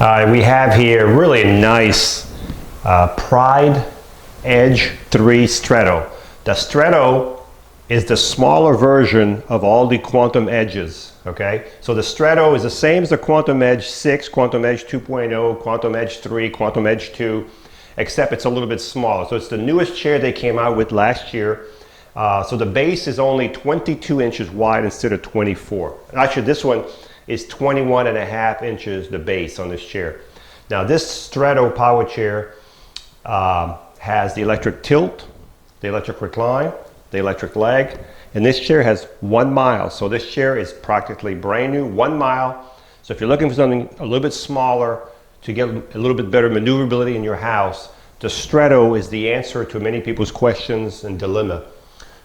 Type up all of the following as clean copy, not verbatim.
We have here really nice Pride Edge 3 Stretto. The Stretto is the smaller version of all the Quantum Edges, okay? So the Stretto is the same as the Quantum Edge 6, Quantum Edge 2.0, Quantum Edge 3, Quantum Edge 2, except it's a little bit smaller. So it's the newest chair they came out with last year. So the base is only 22 inches wide instead of 24. Actually, this one is 21.5 inches, the base on this chair. Now this Stretto power chair has the electric tilt, the electric recline, the electric leg, and this chair has 1 mile. So this chair is practically brand new, 1 mile. So if you're looking for something a little bit smaller to get a little bit better maneuverability in your house, the Stretto is the answer to many people's questions and dilemma.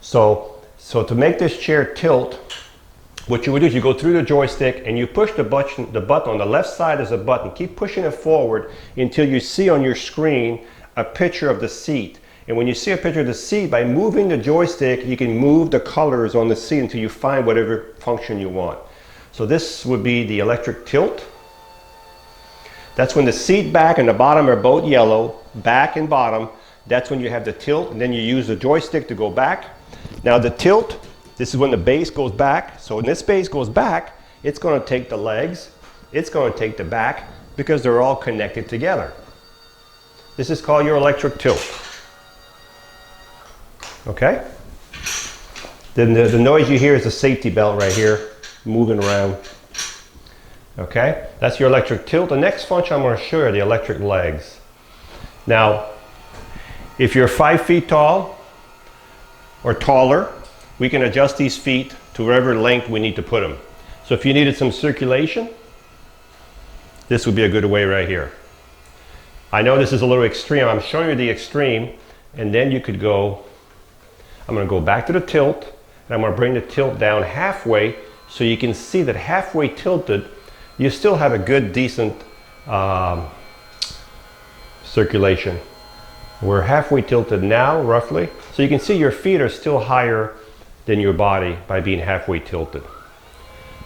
So to make this chair tilt, what you would do is you go through the joystick and you push the button on the left side is a button. Keep pushing it forward until you see on your screen a picture of the seat. And when you see a picture of the seat, by moving the joystick, you can move the colors on the seat until you find whatever function you want. So this would be the electric tilt. That's when the seat back and the bottom are both yellow, back and bottom. That's when you have the tilt, and then you use the joystick to go back. Now the tilt, this is when the base goes back. So when this base goes back, it's going to take the legs, it's going to take the back, because they're all connected together. This is called your electric tilt. Okay? Then the noise you hear is the safety belt right here, moving around. Okay? That's your electric tilt. The next function I'm going to show you are the electric legs. Now, if you're 5 feet tall or taller, we can adjust these feet to whatever length we need to put them. So if you needed some circulation, this would be a good way right here. I know this is a little extreme. I'm showing you the extreme, and then you could go, I'm going to go back to the tilt, and I'm going to bring the tilt down halfway so you can see that halfway tilted, you still have a good, decent circulation. We're halfway tilted now, roughly, so you can see your feet are still higher than your body by being halfway tilted.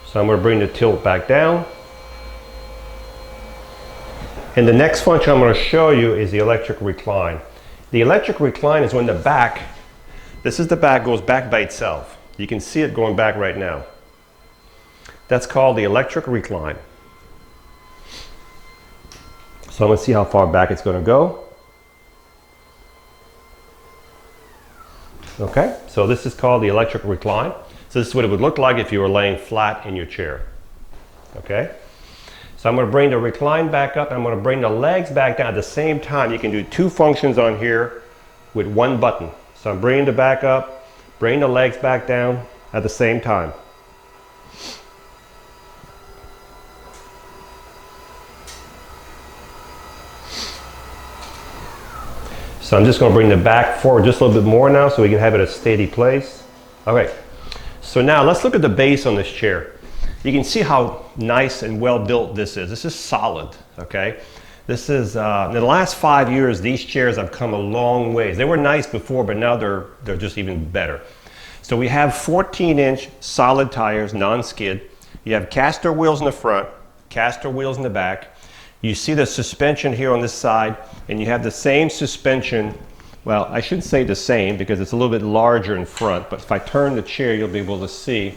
So I'm going to bring the tilt back down. And the next function I'm going to show you is the electric recline. The electric recline is when the back, this is the back, goes back by itself. You can see it going back right now. That's called the electric recline. So I'm going to see how far back it's going to go. Okay, so this is called the electric recline. So this is what it would look like if you were laying flat in your chair. Okay, so I'm going to bring the recline back up and I'm going to bring the legs back down at the same time. You can do 2 functions on here with 1 button. So I'm bringing the back up, bringing the legs back down at the same time. So I'm just going to bring the back forward just a little bit more now so we can have it at a steady place. Okay, so now let's look at the base on this chair. You can see how nice and well built this is. This is solid, okay? This is, in the last 5 years, these chairs have come a long ways. They were nice before, but now they're just even better. So we have 14-inch solid tires, non-skid. You have caster wheels in the front, caster wheels in the back. You see the suspension here on this side, and you have the same suspension. Well, I shouldn't say the same because it's a little bit larger in front, but if I turn the chair, you'll be able to see.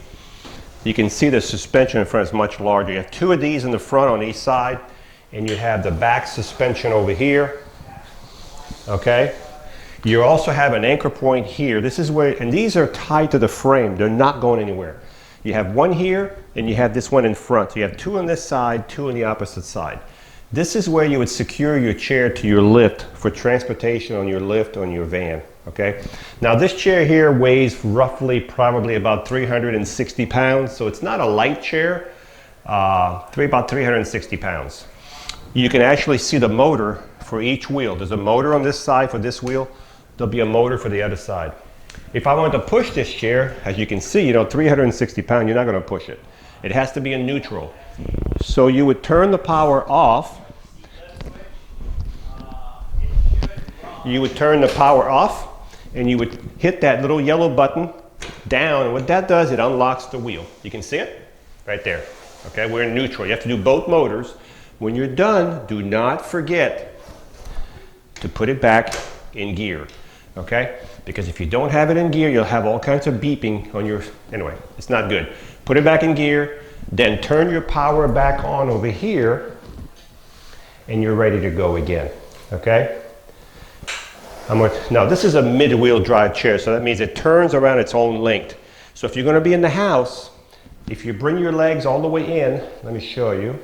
You can see the suspension in front is much larger. You have 2 of these in the front on each side, and you have the back suspension over here. Okay? You also have an anchor point here. This is where, and these are tied to the frame. They're not going anywhere. You have 1 here, and you have this one in front. So you have 2 on this side, 2 on the opposite side. This is where you would secure your chair to your lift for transportation on your lift on your van, okay? Now this chair here weighs roughly probably about 360 pounds, so it's not a light chair, about 360 pounds. You can actually see the motor for each wheel. There's a motor on this side for this wheel, there'll be a motor for the other side. If I wanted to push this chair, as you can see, 360 pounds, you're not gonna push it. It has to be in neutral. So you would turn the power off. You would turn the power off and you would hit that little yellow button down, and what that does, it unlocks the wheel. You can see it right there. Okay, we're in neutral. You have to do both motors, When you're done, do not forget to put it back in gear, okay? Because if you don't have it in gear, you'll have all kinds of beeping on your, anyway, it's not good. Put it back in gear, then turn your power back on over here, and you're ready to go again, okay? Now this is a mid-wheel drive chair, so that means it turns around its own length. So if you're gonna be in the house, if you bring your legs all the way in, let me show you.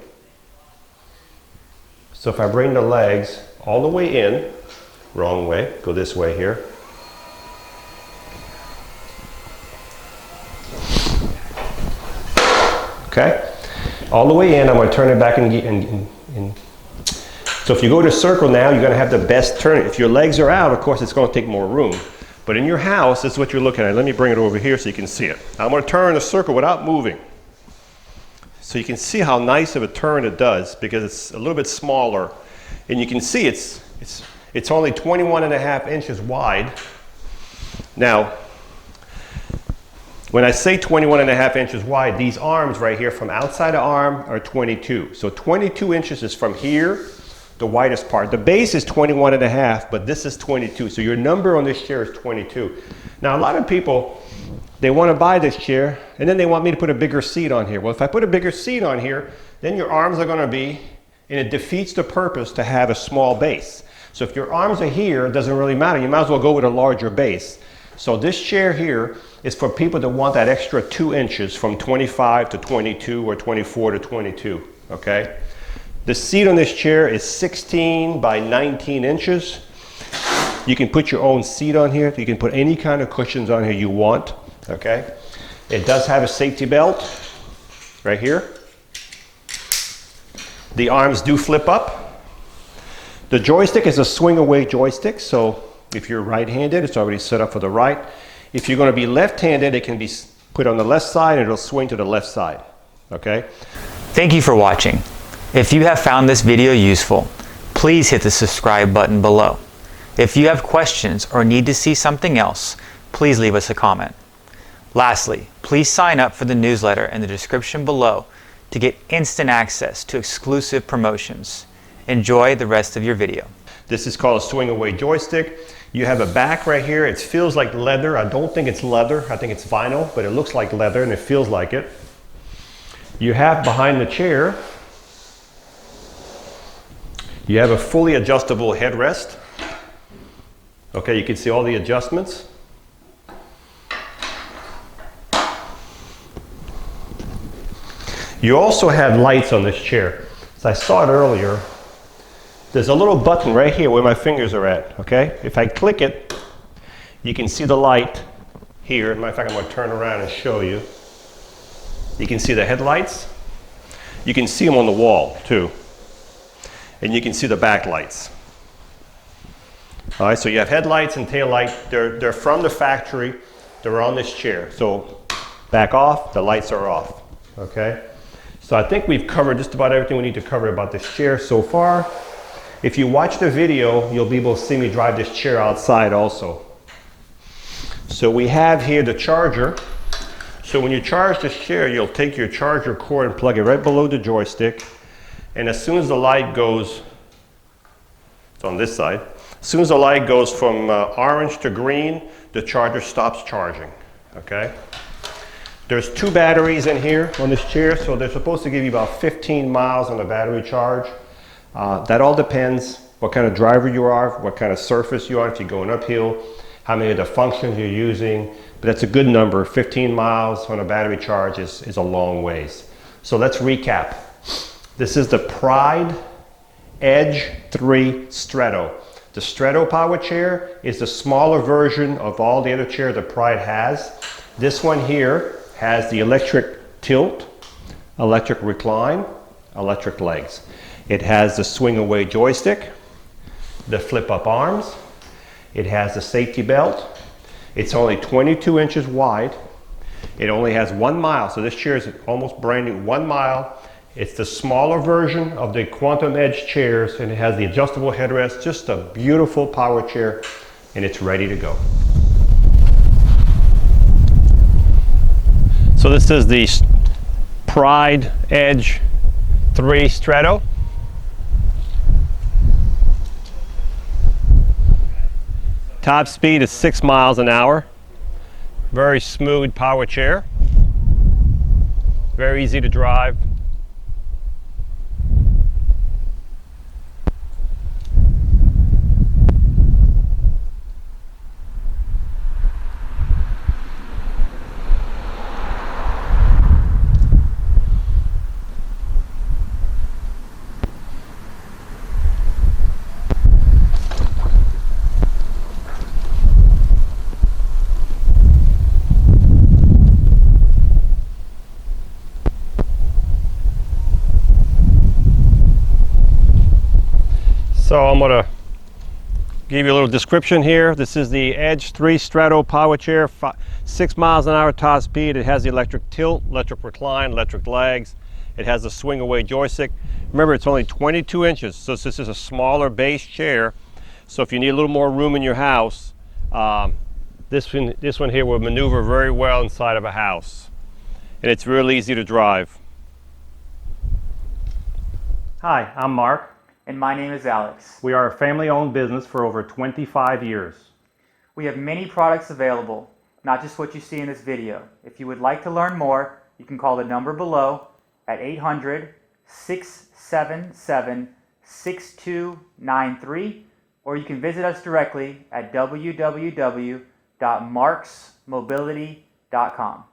So if I bring the legs all the way in, wrong way, go this way here. Okay, all the way in, I'm going to turn it back in. So if you go to circle now, you're going to have the best turn. If your legs are out, of course, it's going to take more room. But in your house, this is what you're looking at. Let me bring it over here so you can see it. I'm going to turn the circle without moving. So you can see how nice of a turn it does because it's a little bit smaller. And you can see it's only 21.5 inches wide. Now, when I say 21.5 inches wide, these arms right here from outside the arm are 22. So 22 inches is from here, the widest part. The base is 21.5, but this is 22. So your number on this chair is 22. Now a lot of people, they want to buy this chair and then they want me to put a bigger seat on here. Well, if I put a bigger seat on here, then your arms are going to be, and it defeats the purpose to have a small base. So if your arms are here, it doesn't really matter. You might as well go with a larger base. So this chair here is for people that want that extra 2 inches from 25 to 22 or 24 to 22, okay? The seat on this chair is 16 by 19 inches. You can put your own seat on here. You can put any kind of cushions on here you want, okay? It does have a safety belt right here. The arms do flip up. The joystick is a swing away joystick, so if you're right-handed, it's already set up for the right. If you're going to be left-handed, it can be put on the left side and it'll swing to the left side, okay? Thank you for watching. If you have found this video useful, please hit the subscribe button below. If you have questions or need to see something else, please leave us a comment. Lastly, please sign up for the newsletter in the description below to get instant access to exclusive promotions. Enjoy the rest of your video. This is called a swing away joystick. You have a back right here. It feels like leather. I don't think it's leather. I think it's vinyl, but it looks like leather and it feels like it. You have behind the chair, you have a fully adjustable headrest. Okay, you can see all the adjustments. You also have lights on this chair. As I saw it earlier, there's a little button right here where my fingers are at, okay? If I click it, you can see the light here. As a matter of fact, I'm going to turn around and show you. You can see the headlights. You can see them on the wall, too. And you can see the backlights. All right, so you have headlights and tail light. They're from the factory. They're on this chair. So back off, the lights are off, okay? So I think we've covered just about everything we need to cover about this chair so far. If you watch the video, you'll be able to see me drive this chair outside also. So we have here the charger. So when you charge this chair, you'll take your charger cord and plug it right below the joystick. And as soon as the light goes, it's on this side, as soon as the light goes from orange to green, the charger stops charging, okay? There's 2 batteries in here on this chair, so they're supposed to give you about 15 miles on the battery charge. That all depends what kind of driver you are, what kind of surface you are, if you're going uphill, how many of the functions you're using. But that's a good number. 15 miles on a battery charge is a long ways. So let's recap. This is the Pride Edge 3 Stretto. The Stretto power chair is the smaller version of all the other chairs that Pride has. This one here has the electric tilt, electric recline, electric legs. It has the swing away joystick, the flip up arms. It has the safety belt. It's only 22 inches wide. It only has 1 mile, so this chair is almost brand new, 1 mile. It's the smaller version of the Quantum Edge chairs, and it has the adjustable headrest. Just a beautiful power chair, and it's ready to go. So this is the Pride Edge 3 Stretto. Top speed is 6 miles an hour. Very smooth power chair. Very easy to drive. So I'm going to give you a little description here. This is the Edge 3 Stretto power chair, 6 miles an hour top speed. It has the electric tilt, electric recline, electric legs. It has a swing away joystick. Remember, it's only 22 inches, so this is a smaller base chair. So if you need a little more room in your house, this one here will maneuver very well inside of a house. And it's really easy to drive. Hi, I'm Mark. And my name is Alex. We are a family-owned business for over 25 years. We have many products available, not just what you see in this video. If you would like to learn more, you can call the number below at 800-677-6293, or you can visit us directly at www.marcsmobility.com.